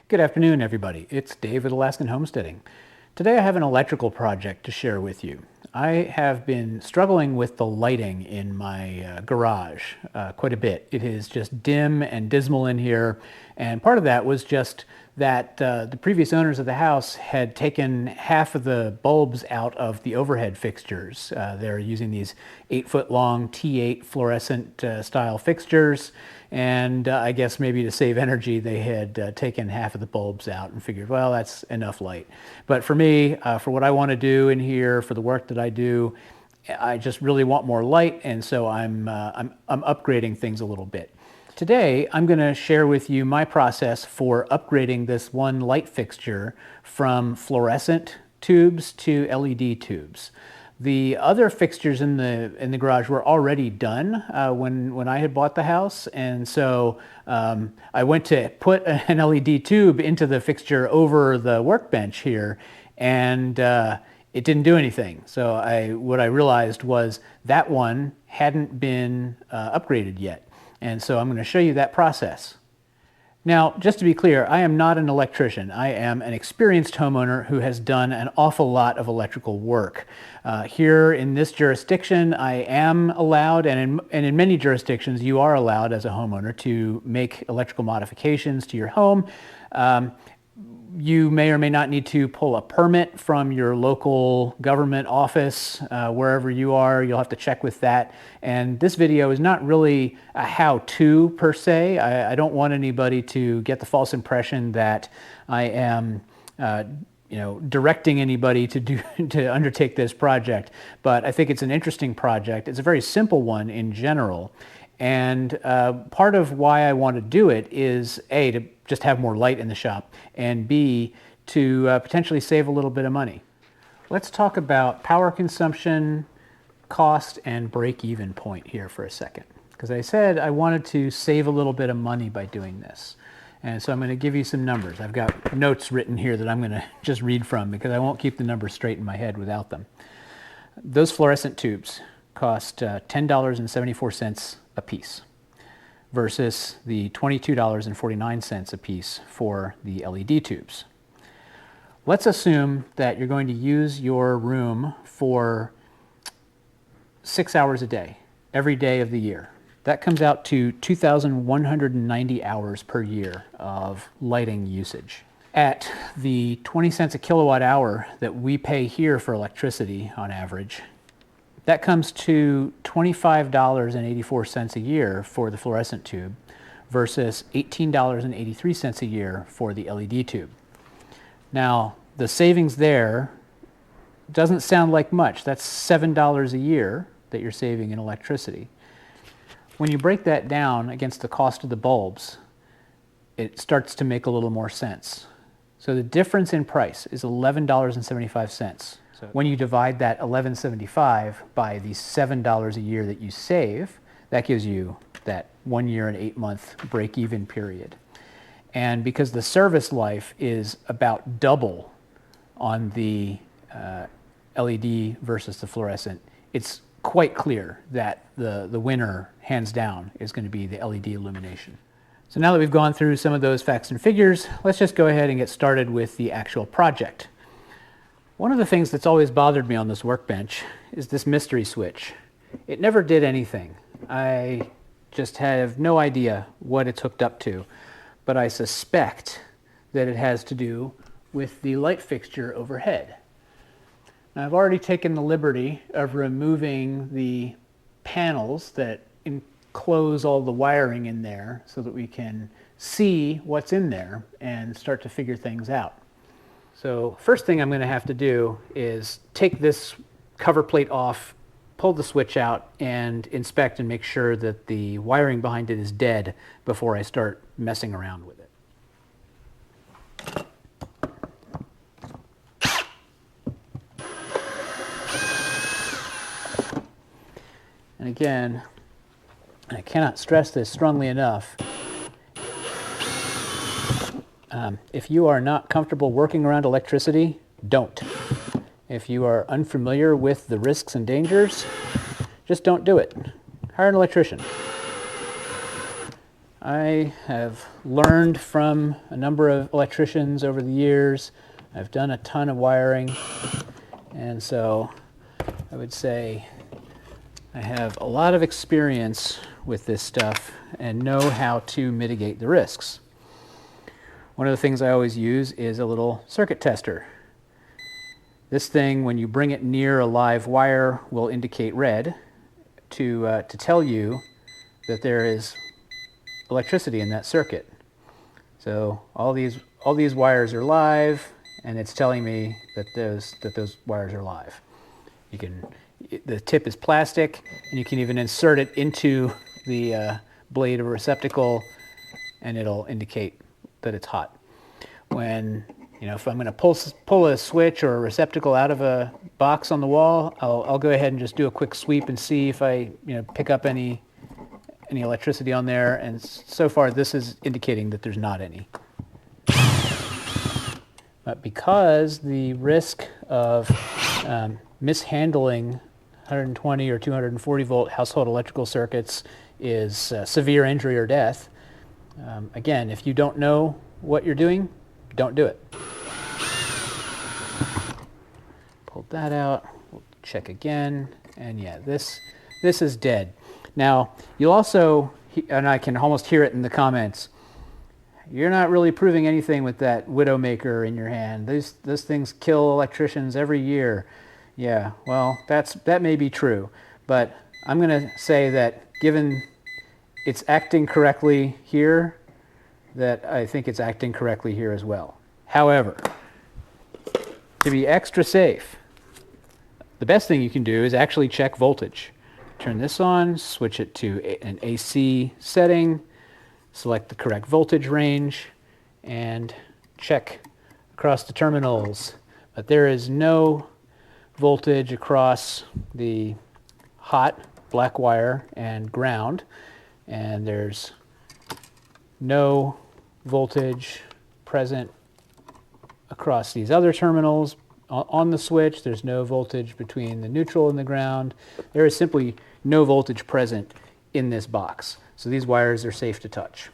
Good afternoon, everybody. It's Dave with Alaskan Homesteading. Today I have an electrical project to share with you. I have been struggling with the lighting in my garage quite a bit. It is just dim and dismal in here, and part of that was just that the previous owners of the house had taken half of the bulbs out of the overhead fixtures. They're using these 8-foot long T8 fluorescent style fixtures, and I guess maybe to save energy they had taken half of the bulbs out and figured, well, that's enough light. But for me, for what I want to do in here, for the work that I do, I just really want more light, and so I'm upgrading things a little bit. Today, I'm going to share with you my process for upgrading this one light fixture from fluorescent tubes to LED tubes. The other fixtures in the garage were already done when I had bought the house, and so I went to put an LED tube into the fixture over the workbench here, and it didn't do anything. So what I realized was that one hadn't been upgraded yet. And so I'm going to show you that process. Now, just to be clear, I am not an electrician. I am an experienced homeowner who has done an awful lot of electrical work. Here in this jurisdiction, I am allowed, and in many jurisdictions, you are allowed as a homeowner to make electrical modifications to your home. You may or may not need to pull a permit from your local government office. Wherever you are, you'll have to check with that. And this video is not really a how-to per se. I don't want anybody to get the false impression that I am directing anybody to undertake this project. But I think it's an interesting project. It's a very simple one in general. And part of why I want to do it is A, to just have more light in the shop, and B, to potentially save a little bit of money. Let's talk about power consumption, cost, and break-even point here for a second. Because I said I wanted to save a little bit of money by doing this. And so I'm going to give you some numbers. I've got notes written here that I'm going to just read from because I won't keep the numbers straight in my head without them. Those fluorescent tubes cost $10.74 a piece versus the $22.49 a piece for the LED tubes. Let's assume that you're going to use your room for 6 hours a day, every day of the year. That comes out to 2,190 hours per year of lighting usage. At the 20 cents a kilowatt hour that we pay here for electricity on average, that comes to $25.84 a year for the fluorescent tube versus $18.83 a year for the LED tube. Now, the savings there doesn't sound like much. That's $7 a year that you're saving in electricity. When you break that down against the cost of the bulbs, it starts to make a little more sense. So the difference in price is $11.75. So when you divide that $11.75 by the $7 a year that you save, that gives you that 1 year and 8 month break-even period. And because the service life is about double on the LED versus the fluorescent, it's quite clear that the winner, hands down, is going to be the LED illumination. So now that we've gone through some of those facts and figures, let's just go ahead and get started with the actual project. One of the things that's always bothered me on this workbench is this mystery switch. It never did anything. I just have no idea what it's hooked up to, but I suspect that it has to do with the light fixture overhead. Now, I've already taken the liberty of removing the panels that enclose all the wiring in there so that we can see what's in there and start to figure things out. So first thing I'm going to have to do is take this cover plate off, pull the switch out, and inspect and make sure that the wiring behind it is dead before I start messing around with it. And again, I cannot stress this strongly enough, if you are not comfortable working around electricity, don't. If you are unfamiliar with the risks and dangers, just don't do it. Hire an electrician. I have learned from a number of electricians over the years. I've done a ton of wiring, and so I would say I have a lot of experience with this stuff and know how to mitigate the risks. One of the things I always use is a little circuit tester. This thing, when you bring it near a live wire, will indicate red to tell you that there is electricity in that circuit. So all these wires are live, and it's telling me that those wires are live. The tip is plastic, and you can even insert it into the blade of a receptacle, and it'll indicate that it's hot. When, if I'm going to pull a switch or a receptacle out of a box on the wall, I'll go ahead and just do a quick sweep and see if I pick up any electricity on there, and so far this is indicating that there's not any. But because the risk of mishandling 120 or 240 volt household electrical circuits is severe injury or death, again, if you don't know what you're doing, don't do it. Pulled that out. We'll check again, and yeah, this is dead. Now, you'll also, and I can almost hear it in the comments, you're not really proving anything with that Widowmaker in your hand. Those things kill electricians every year. Yeah, well, that may be true, but I'm going to say that given it's acting correctly here, that I think it's acting correctly here as well. However, to be extra safe, the best thing you can do is actually check voltage. Turn this on, switch it to an AC setting, select the correct voltage range, and check across the terminals. But there is no voltage across the hot black wire and ground, and there's no voltage present across these other terminals. On the switch, there's no voltage between the neutral and the ground. There is simply no voltage present in this box. So these wires are safe to touch.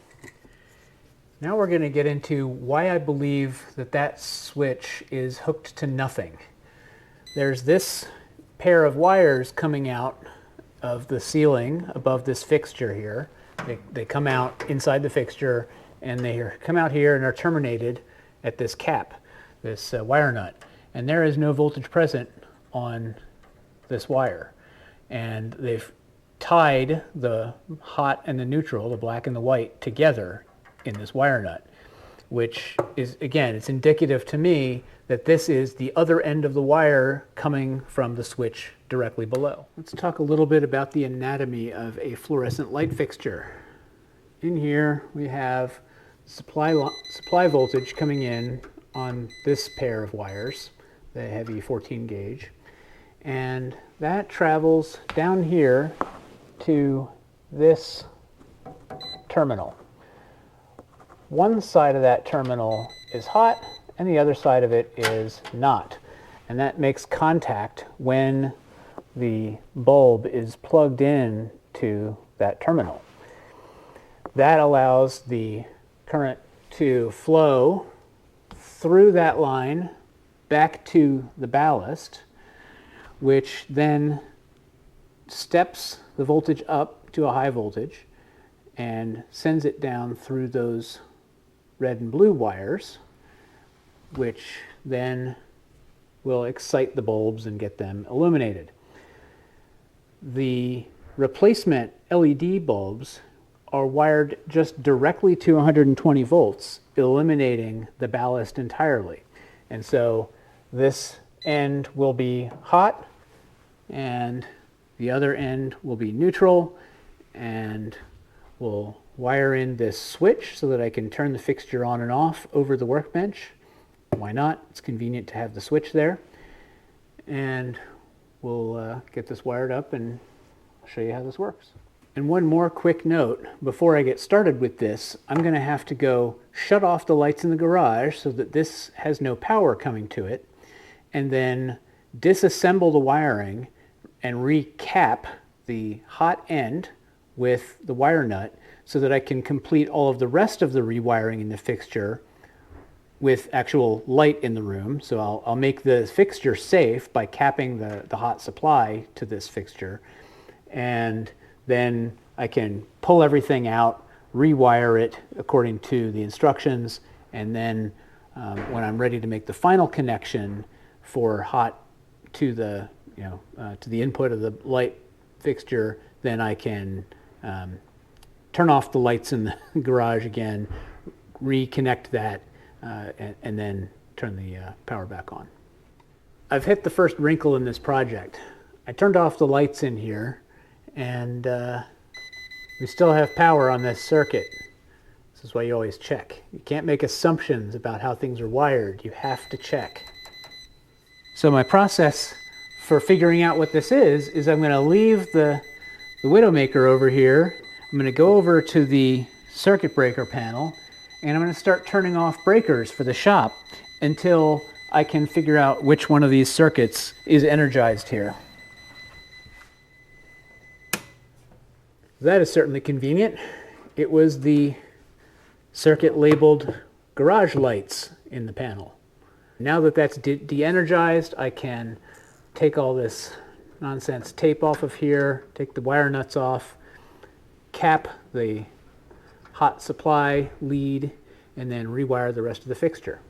Now we're going to get into why I believe that switch is hooked to nothing. There's this pair of wires coming out of the ceiling above this fixture here. They come out inside the fixture, and they come out here and are terminated at this cap, this wire nut. And there is no voltage present on this wire. And they've tied the hot and the neutral, the black and the white, together in this wire nut, which is, again, it's indicative to me that this is the other end of the wire coming from the switch directly below. Let's talk a little bit about the anatomy of a fluorescent light fixture. In here we have supply voltage coming in on this pair of wires, the heavy 14 gauge, and that travels down here to this terminal. One side of that terminal is hot and the other side of it is not, and that makes contact when the bulb is plugged in to that terminal. That allows the current to flow through that line back to the ballast, which then steps the voltage up to a high voltage and sends it down through those red and blue wires, which then will excite the bulbs and get them illuminated. The replacement LED bulbs are wired just directly to 120 volts, eliminating the ballast entirely. And so this end will be hot and the other end will be neutral, and we'll wire in this switch so that I can turn the fixture on and off over the workbench. Why not? It's convenient to have the switch there. And we'll get this wired up and I'll show you how this works. And one more quick note, before I get started with this, I'm going to have to go shut off the lights in the garage so that this has no power coming to it, and then disassemble the wiring and recap the hot end with the wire nut so that I can complete all of the rest of the rewiring in the fixture with actual light in the room. So I'll make the fixture safe by capping the hot supply to this fixture, and then I can pull everything out, rewire it according to the instructions, and then when I'm ready to make the final connection for hot to the to the input of the light fixture, then I can turn off the lights in the garage again, reconnect that, and then turn the power back on. I've hit the first wrinkle in this project. I turned off the lights in here, and we still have power on this circuit. This is why you always check. You can't make assumptions about how things are wired. You have to check. So my process for figuring out what this is I'm going to leave the Widowmaker over here. I'm going to go over to the circuit breaker panel, and I'm going to start turning off breakers for the shop until I can figure out which one of these circuits is energized here. That is certainly convenient. It was the circuit labeled garage lights in the panel. Now that that's de-energized, I can take all this nonsense tape off of here, take the wire nuts off, cap the hot supply lead, and then rewire the rest of the fixture.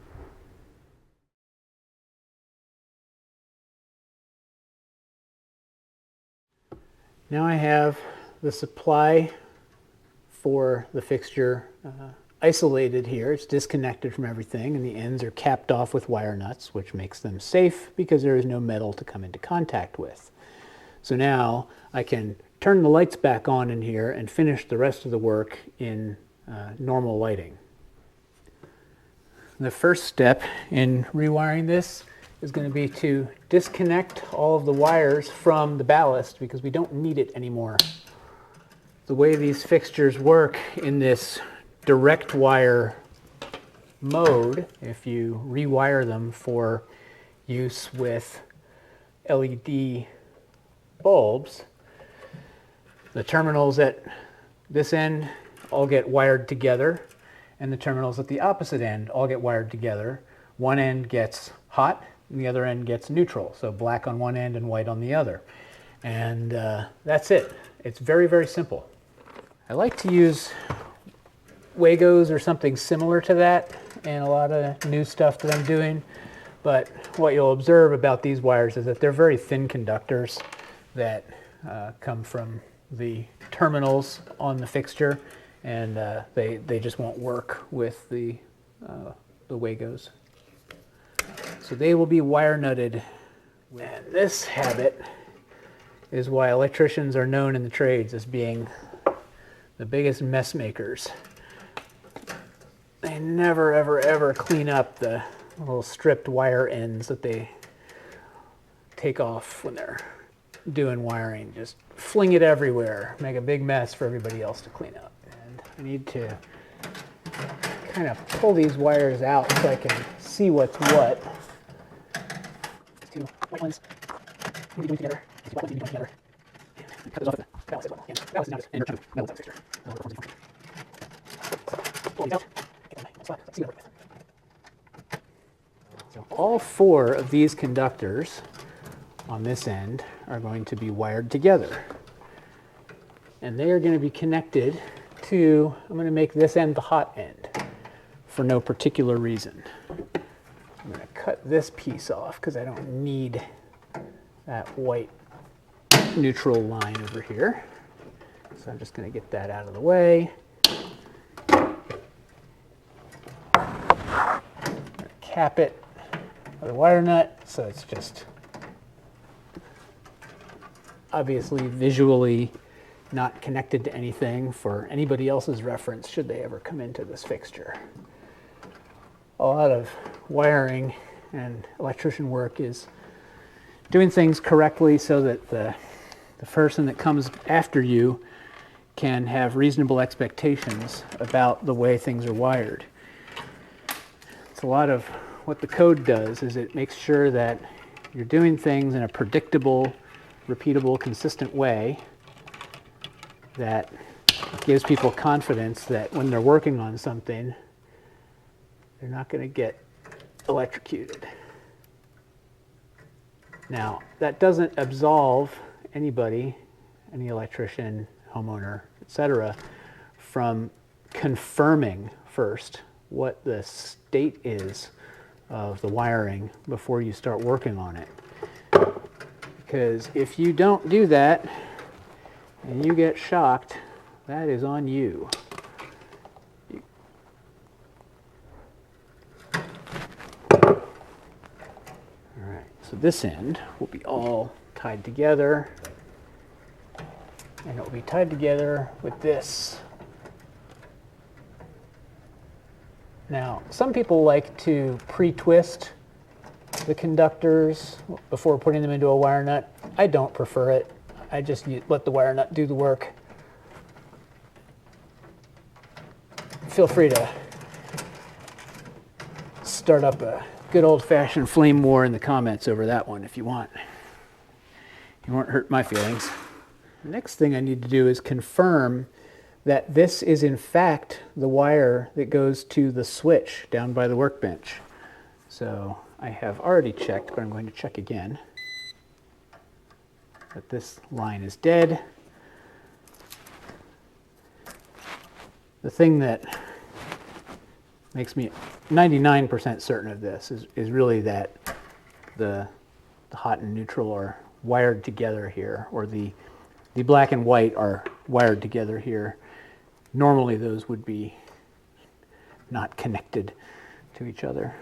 Now I have the supply for the fixture isolated here. It's disconnected from everything, and the ends are capped off with wire nuts, which makes them safe because there is no metal to come into contact with. So now I can turn the lights back on in here and finish the rest of the work in normal lighting. The first step in rewiring this is going to be to disconnect all of the wires from the ballast because we don't need it anymore. The way these fixtures work in this direct wire mode, if you rewire them for use with LED bulbs, the terminals at this end all get wired together, and the terminals at the opposite end all get wired together. One end gets hot, and the other end gets neutral, so black on one end and white on the other. And that's it. It's very, very simple. I like to use Wagos or something similar to that in a lot of new stuff that I'm doing, but what you'll observe about these wires is that they're very thin conductors that come from the terminals on the fixture, and they just won't work with the Wagos. So they will be wire nutted. And this habit is why electricians are known in the trades as being the biggest mess makers. They never, ever, ever clean up the little stripped wire ends that they take off when they're doing wiring. Just fling it everywhere, make a big mess for everybody else to clean up. And I need to kind of pull these wires out so I can see what's what. Two white ones need to be joined together. These white ones need to be joined together. And cut those off at the ballast as well. And the ballast is not an inert metal fixture. Pull these out. See what with. So all four of these conductors on this end are going to be wired together, and they are going to be connected to, I'm going to make this end the hot end for no particular reason. I'm going to cut this piece off because I don't need that white neutral line over here. So I'm just going to get that out of the way. Cap it with a wire nut so it's just obviously visually not connected to anything for anybody else's reference should they ever come into this fixture. A lot of wiring and electrician work is doing things correctly so that the person that comes after you can have reasonable expectations about the way things are wired. It's a lot of what the code does is it makes sure that you're doing things in a predictable, repeatable, consistent way that It gives people confidence that when they're working on something, they're not going to get electrocuted. Now, that doesn't absolve anybody, any electrician, homeowner, etc., from confirming first what the state is of the wiring before you start working on it. Because if you don't do that and you get shocked, that is on you. Alright, so this end will be all tied together, and it will be tied together with this. Now, some people like to pre-twist the conductors before putting them into a wire nut. I don't prefer it. I just let the wire nut do the work. Feel free to start up a good old-fashioned flame war in the comments over that one if you want. You won't hurt my feelings. The next thing I need to do is confirm that this is in fact the wire that goes to the switch down by the workbench. So I have already checked, but I'm going to check again that this line is dead. The thing that makes me 99% certain of this is really that the hot and neutral are wired together here, or the black and white are wired together here. Normally those would be not connected to each other.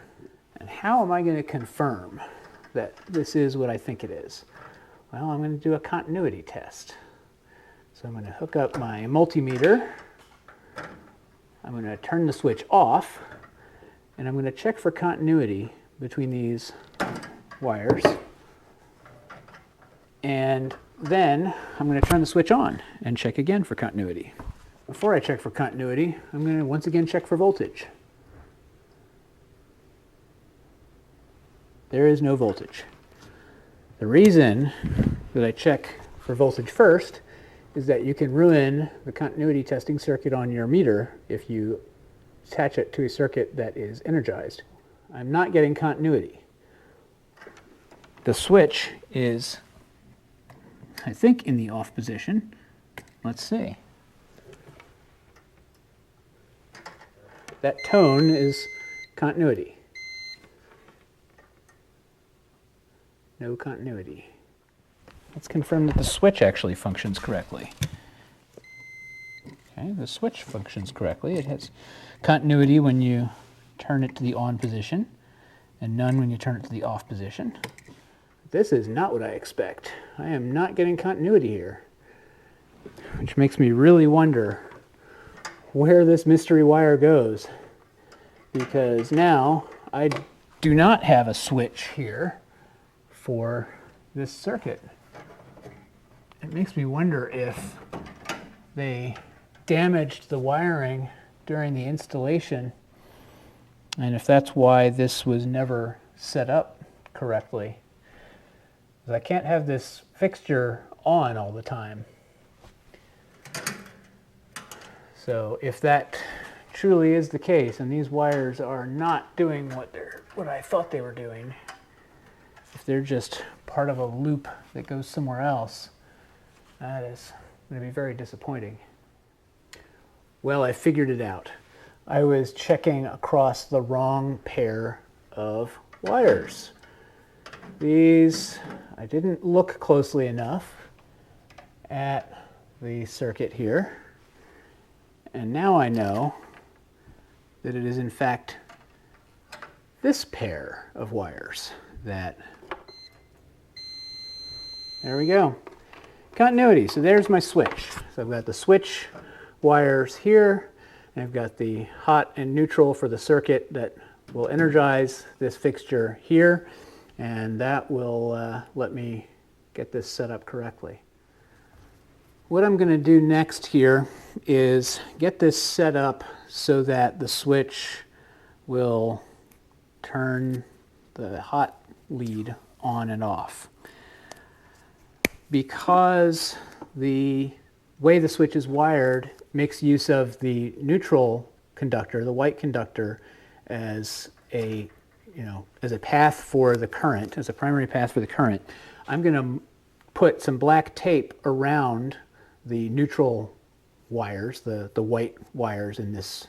And how am I going to confirm that this is what I think it is? Well, I'm going to do a continuity test. So I'm going to hook up my multimeter. I'm going to turn the switch off, and I'm going to check for continuity between these wires. And then I'm going to turn the switch on and check again for continuity. Before I check for continuity, I'm going to once again check for voltage. There is no voltage. The reason that I check for voltage first is that you can ruin the continuity testing circuit on your meter if you attach it to a circuit that is energized. I'm not getting continuity. The switch is, I think, in the off position. Let's see. That tone is continuity. No continuity. Let's confirm that the switch actually functions correctly. Okay, the switch functions correctly. It has continuity when you turn it to the on position, and none when you turn it to the off position. This is not what I expect. I am not getting continuity here, which makes me really wonder where this mystery wire goes, because now I do not have a switch here for this circuit. It makes me wonder if they damaged the wiring during the installation, and if that's why this was never set up correctly. I can't have this fixture on all the time. So if that truly is the case, and these wires are not doing what I thought they were doing, if they're just part of a loop that goes somewhere else, that is going to be very disappointing. Well, I figured it out. I was checking across the wrong pair of wires. These, I didn't look closely enough at the circuit here. And now I know that it is in fact this pair of wires that, there we go. Continuity, so there's my switch. So I've got the switch wires here, and I've got the hot and neutral for the circuit that will energize this fixture here, and that will let me get this set up correctly. What I'm going to do next here is get this set up so that the switch will turn the hot lead on and off. Because the way the switch is wired makes use of the neutral conductor, the white conductor, as a, as a path for the current, as a primary path for the current. I'm going to put some black tape around the neutral wires, the white wires in this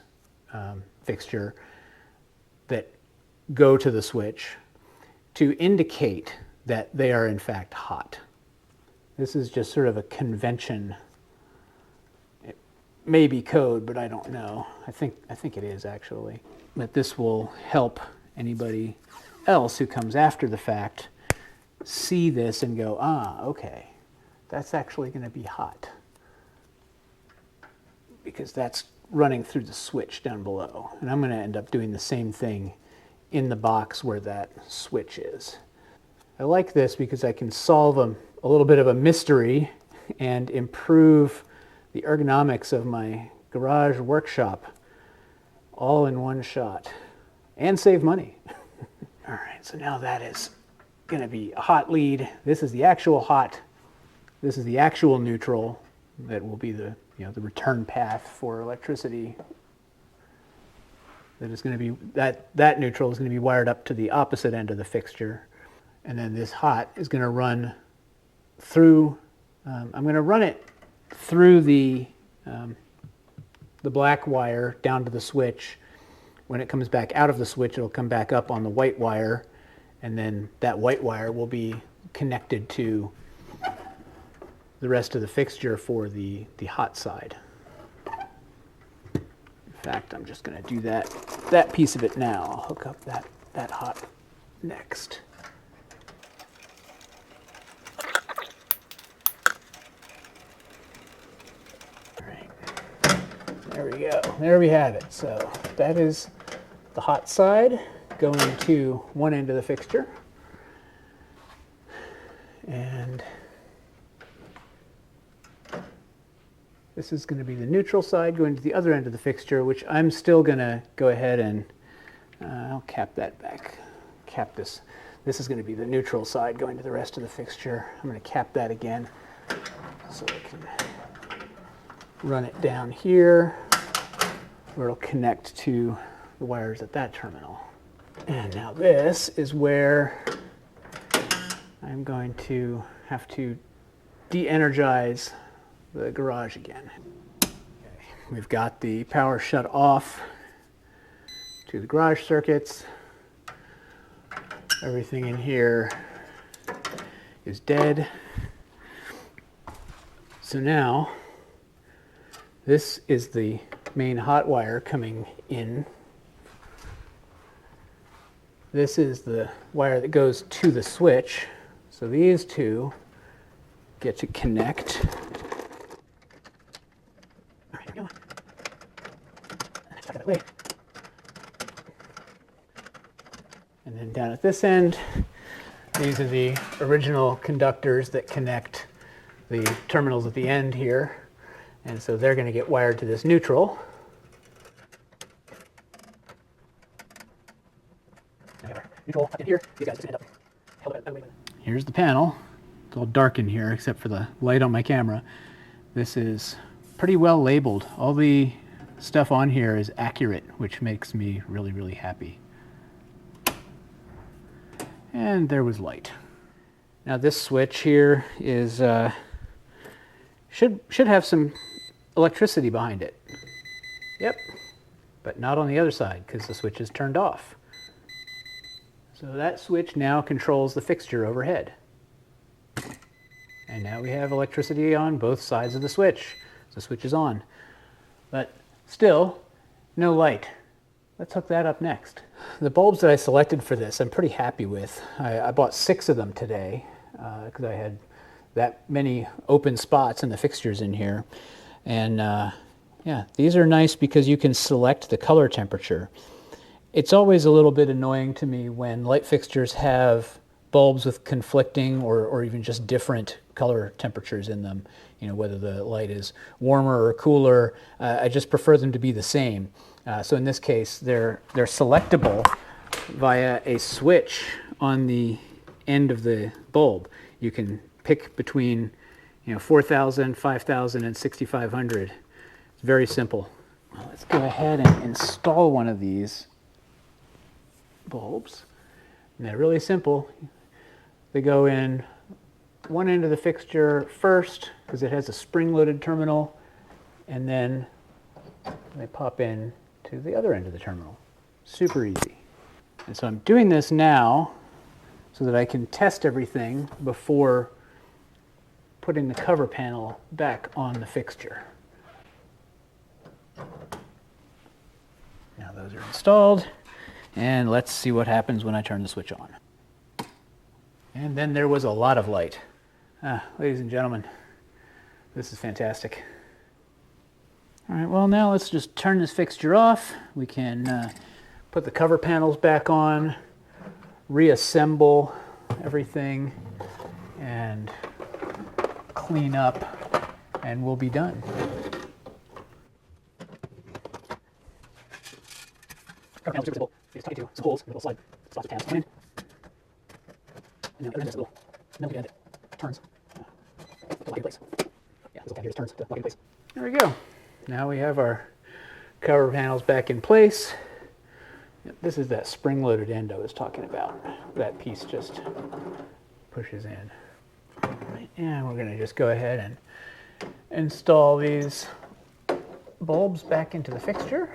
fixture that go to the switch, to indicate that they are in fact hot. This is just sort of a convention. It may be code, but I don't know. I think it is actually. But this will help anybody else who comes after the fact see this and go, ah, okay, that's actually going to be hot, because that's running through the switch down below. And I'm going to end up doing the same thing in the box where that switch is. I like this because I can solve a little bit of a mystery and improve the ergonomics of my garage workshop all in one shot, and save money. All right, so now that is going to be a hot lead. This is the actual hot. This is the actual neutral that will be the the return path for electricity. That is going to be that neutral is going to be wired up to the opposite end of the fixture, and then this hot is going to run through. I'm going to run it through the black wire down to the switch. When it comes back out of the switch, it'll come back up on the white wire, and then that white wire will be connected to the rest of the fixture for the hot side. In fact, I'm just going to do that piece of it now. I'll hook up that hot next. All right, there we go. There we have it. So that is the hot side going to one end of the fixture, and this is going to be the neutral side going to the other end of the fixture, which I'm still going to go ahead and I'll cap that back. Cap this. This is going to be the neutral side going to the rest of the fixture. I'm going to cap that again so I can run it down here where it'll connect to the wires at that terminal. And now this is where I'm going to have to de-energize the garage again. Okay. We've got the power shut off to the garage circuits. Everything in here is dead. So now this is the main hot wire coming in. This is the wire that goes to the switch. So these two get to connect. And then down at this end, these are the original conductors that connect the terminals at the end here. And so they're going to get wired to this neutral. Here's the panel. It's all dark in here except for the light on my camera. This is pretty well labeled. All the stuff on here is accurate, which makes me really, really happy. And there was light. Now this switch here is should have some electricity behind it. Yep, but not on the other side because the switch is turned off. So that switch now controls the fixture overhead. And now we have electricity on both sides of the switch. The switch is on. But still, no light. Let's hook that up next. The bulbs that I selected for this, I'm pretty happy with. I bought 6 of them today because I had that many open spots in the fixtures in here. And yeah, these are nice because you can select the color temperature. It's always a little bit annoying to me when light fixtures have bulbs with conflicting or even just different color temperatures in them. You know, whether the light is warmer or cooler. I just prefer them to be the same. So in this case, they're selectable via a switch on the end of the bulb. You can pick between 4,000, 5,000, and 6,500. It's very simple. Well, let's go ahead and install one of these bulbs. And they're really simple. They go in one end of the fixture first because it has a spring-loaded terminal, and then they pop in to the other end of the terminal. Super easy. And so I'm doing this now so that I can test everything before putting the cover panel back on the fixture. Now those are installed, and let's see what happens when I turn the switch on. And then there was a lot of light. Ladies and gentlemen, this is fantastic. All right, well now let's just turn this fixture off. We can put the cover panels back on, reassemble everything, and clean up, and we'll be done. Cover panel's super simple. You just tuck it to some holes, and it'll slide slots of tabs come in. And now there's this little metal guide that turns to lock in place. Yeah, this little tab here just turns to lock in place. There we go. Now we have our cover panels back in place. This is that spring-loaded end I was talking about. That piece just pushes in. All right, and we're going to just go ahead and install these bulbs back into the fixture.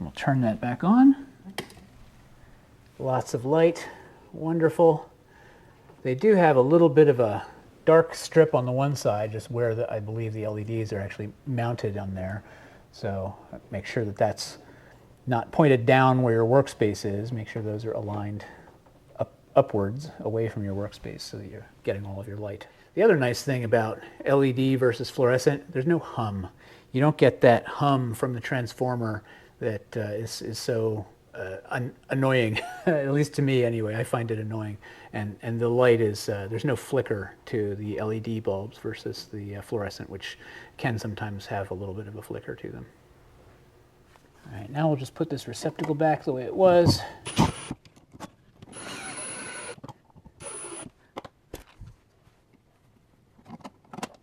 We'll turn that back on. Lots of light, wonderful. They do have a little bit of a dark strip on the one side, just where I believe the LEDs are actually mounted on there. So make sure that that's not pointed down where your workspace is. Make sure those are aligned upwards, away from your workspace, so that you're getting all of your light. The other nice thing about LED versus fluorescent, there's no hum. You don't get that hum from the transformer that is so annoying, at least to me anyway. I find it annoying. And the light is, there's no flicker to the LED bulbs versus the fluorescent, which can sometimes have a little bit of a flicker to them. All right, now we'll just put this receptacle back the way it was.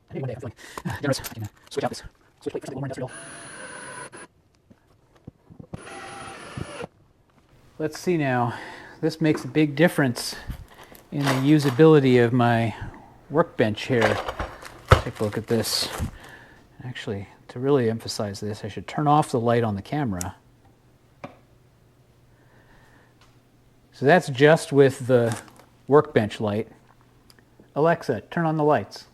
I think one day I'm feeling generous. I can switch out this switch plate for something more industrial. Let's see now. This makes a big difference in the usability of my workbench here. Take a look at this. Actually, to really emphasize this, I should turn off the light on the camera. So that's just with the workbench light. Alexa, turn on the lights.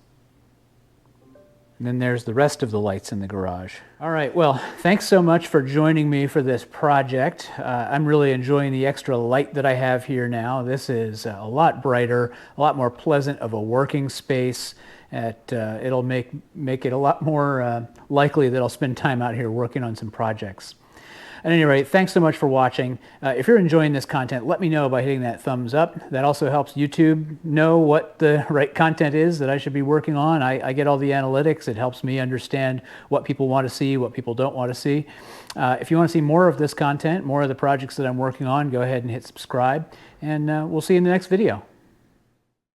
And then there's the rest of the lights in the garage. All right, well, thanks so much for joining me for this project. I'm really enjoying the extra light that I have here now. This is a lot brighter, a lot more pleasant of a working space. It'll make it a lot more likely that I'll spend time out here working on some projects. At any rate, thanks so much for watching. If you're enjoying this content, let me know by hitting that thumbs up. That also helps YouTube know what the right content is that I should be working on. I get all the analytics. It helps me understand what people want to see, what people don't want to see. If you want to see more of this content, more of the projects that I'm working on, go ahead and hit subscribe, and we'll see you in the next video.